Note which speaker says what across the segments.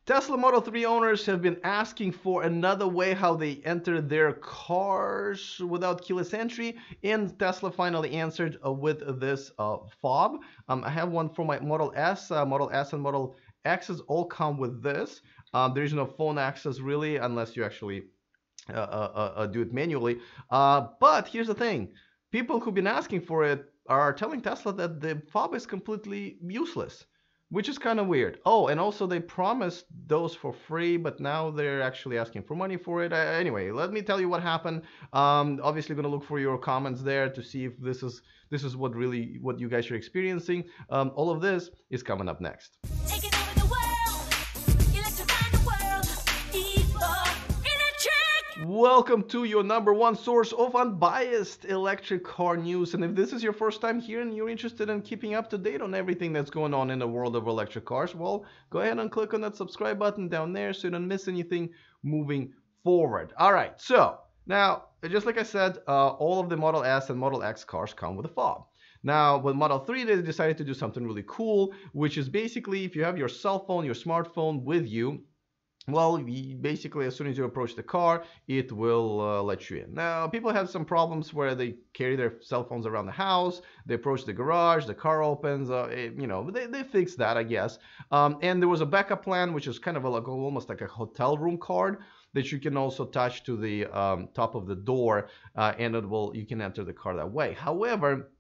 Speaker 1: Tesla Model 3 owners have been asking for another way how they enter their cars without keyless entry, and Tesla finally answered with this fob. I have one for my Model S. Model S and Model X's all come with this. There is no phone access really unless you actually do it manually. But here's the thing. People who've been asking for it are telling Tesla that the fob is completely useless, which is kind of weird. Oh, and also they promised those for free, but now they're actually asking for money for it. Anyway, let me tell you what happened. Obviously, going to look for your comments there to see if this is what you guys are experiencing. All of this is coming up next. Taking over the world, electrifying the world, welcome to your #1 source of unbiased electric car news. And if this is your first time here and you're interested in keeping up to date on everything that's going on in the world of electric cars, well, go ahead and click on that subscribe button down there so you don't miss anything moving forward. All right, so now, just like I said, all of the Model S and Model X cars come with a fob. Now, with Model 3, they decided to do something really cool, which is basically if you have your cell phone, your smartphone with you, well, basically, as soon as you approach the car, it will let you in. Now, people have some problems where they carry their cell phones around the house. They approach the garage, the car opens. They fixed that, I guess. And there was a backup plan, which is kind of almost like a hotel room card that you can also touch to the top of the door, and you can enter the car that way. However,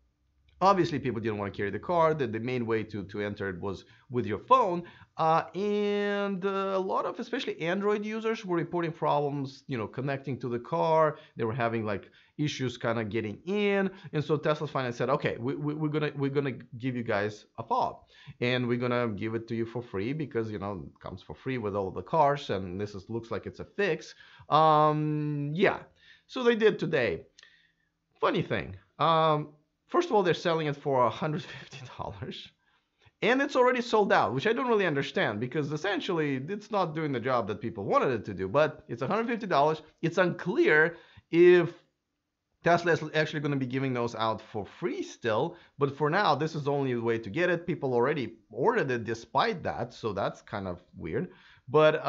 Speaker 1: obviously, people didn't want to carry the car. The main way to enter it was with your phone. And a lot of, especially Android users, were reporting problems, connecting to the car. They were having like issues kind of getting in. And so Tesla finally said, okay, we're gonna give you guys a fob, and we're gonna give it to you for free because it comes for free with all of the cars, and looks like it's a fix. Yeah, so they did today. Funny thing. First of all, they're selling it for $150, and it's already sold out, which I don't really understand because essentially it's not doing the job that people wanted it to do, but it's $150. It's unclear if Tesla is actually going to be giving those out for free still, but for now, this is the only way to get it. People already ordered it despite that, so that's kind of weird. But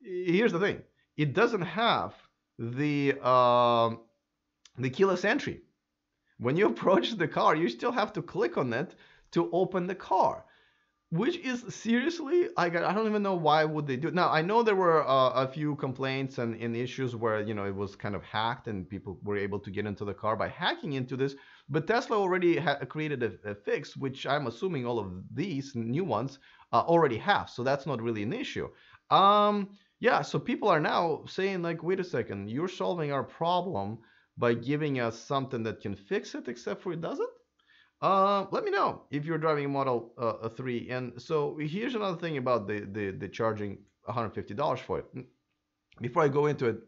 Speaker 1: here's the thing. It doesn't have the keyless entry. When you approach the car, you still have to click on it to open the car, which is seriously, I don't even know why would they do it. Now, I know there were a few complaints and issues where, it was kind of hacked and people were able to get into the car by hacking into this, but Tesla already created a fix, which I'm assuming all of these new ones already have, so that's not really an issue. Yeah, so people are now saying like, wait a second, you're solving our problem by giving us something that can fix it, except for it doesn't? Let me know if you're driving a Model 3. And so here's another thing about the charging $150 for it. Before I go into it,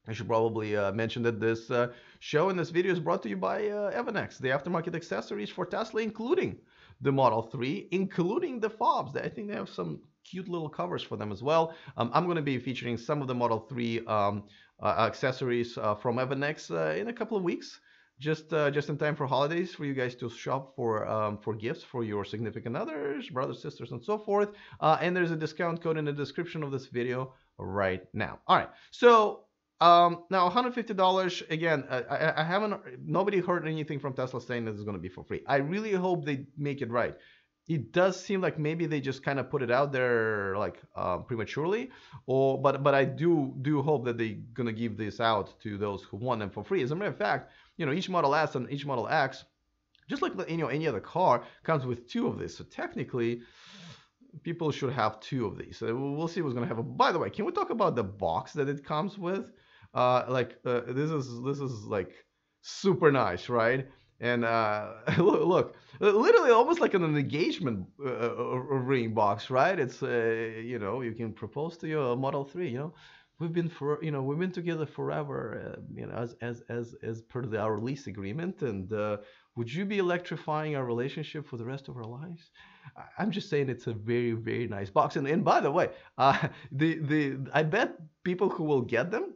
Speaker 1: I should probably mention that this show and this video is brought to you by Evanex, the aftermarket accessories for Tesla, including the Model 3, including the fobs. I think they have some cute little covers for them as well. I'm going to be featuring some of the Model 3 accessories from Evanex in a couple of weeks, just in time for holidays, for you guys to shop for gifts for your significant others, brothers, sisters, and so forth. And there's a discount code in the description of this video right now. All right, so now $150 again. I haven't. Nobody heard anything from Tesla saying that it's going to be for free. I really hope they make it right. It does seem like maybe they just kind of put it out there like prematurely, but I do hope that they're gonna give this out to those who want them for free. As a matter of fact, each Model S and each Model X, just like any other car, comes with 2 of these. So technically, people should have 2 of these. So we'll see what's gonna happen. By the way, can we talk about the box that it comes with? This is like super nice, right? And look, literally almost like an engagement ring box, right? It's you can propose to your Model 3. We've been together forever, as per our lease agreement. And would you be electrifying our relationship for the rest of our lives? I'm just saying it's a very, very nice box. And by the way, I bet people who will get them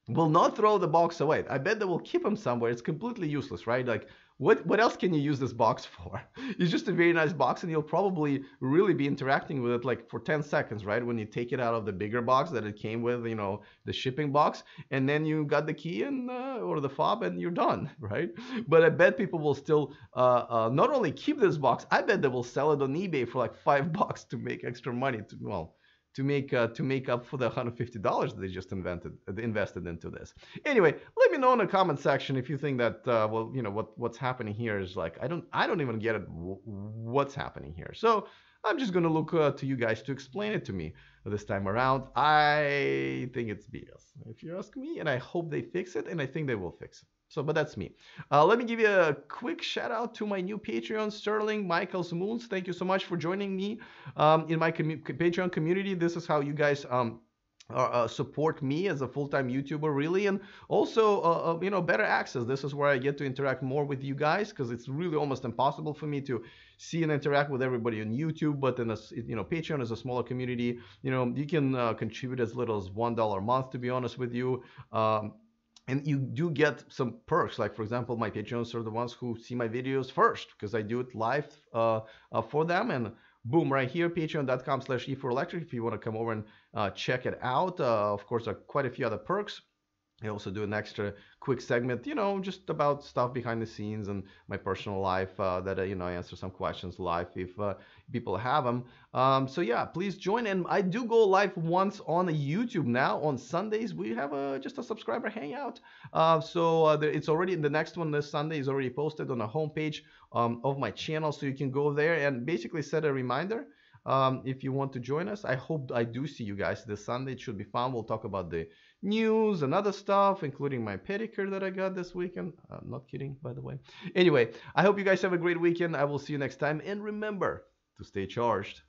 Speaker 1: will not throw the box away. I bet they will keep them somewhere. It's completely useless, right? Like, what else can you use this box for? It's just a very nice box, and you'll probably really be interacting with it like for 10 seconds, right? When you take it out of the bigger box that it came with, you know, the shipping box, and then you got the key and or the fob, and you're done, right? But I bet people will still not only keep this box, I bet they will sell it on eBay for like $5 to make extra money. To make up for the $150 they just invested into this. Anyway, let me know in the comment section if you think that well, you know, what's happening here is like I don't even get it what's happening here. So I'm just gonna look to you guys to explain it to me this time around. I think it's BS, if you ask me, and I hope they fix it, and I think they will fix it. So, but that's me. Let me give you a quick shout out to my new Patreon, Sterling Michaels Moons. Thank you so much for joining me in my Patreon community. This is how you guys support me as a full-time YouTuber, really, and also you know, better access. This is where I get to interact more with you guys, because it's really almost impossible for me to see and interact with everybody on YouTube. But in a, you know, Patreon is a smaller community. You know, you can contribute as little as $1 a month, to be honest with you. And you do get some perks, like for example, my Patreons are the ones who see my videos first, because I do it live for them. And boom, right here, patreon.com/e4electric, if you want to come over and check it out. Of course, there are quite a few other perks. I also do an extra quick segment, you know, just about stuff behind the scenes and my personal life that, you know, I answer some questions live if people have them. So yeah, please join. And I do go live once on YouTube now. On Sundays, we have just a subscriber hangout. It's already, the next one this Sunday is already posted on the homepage of my channel. So you can go there and basically set a reminder. If you want to join us. I hope I do see you guys this Sunday. It should be fun. We'll talk about the news and other stuff, including my pedicure that I got this weekend. I'm not kidding, by the way. Anyway, I hope you guys have a great weekend. I will see you next time. And remember to stay charged.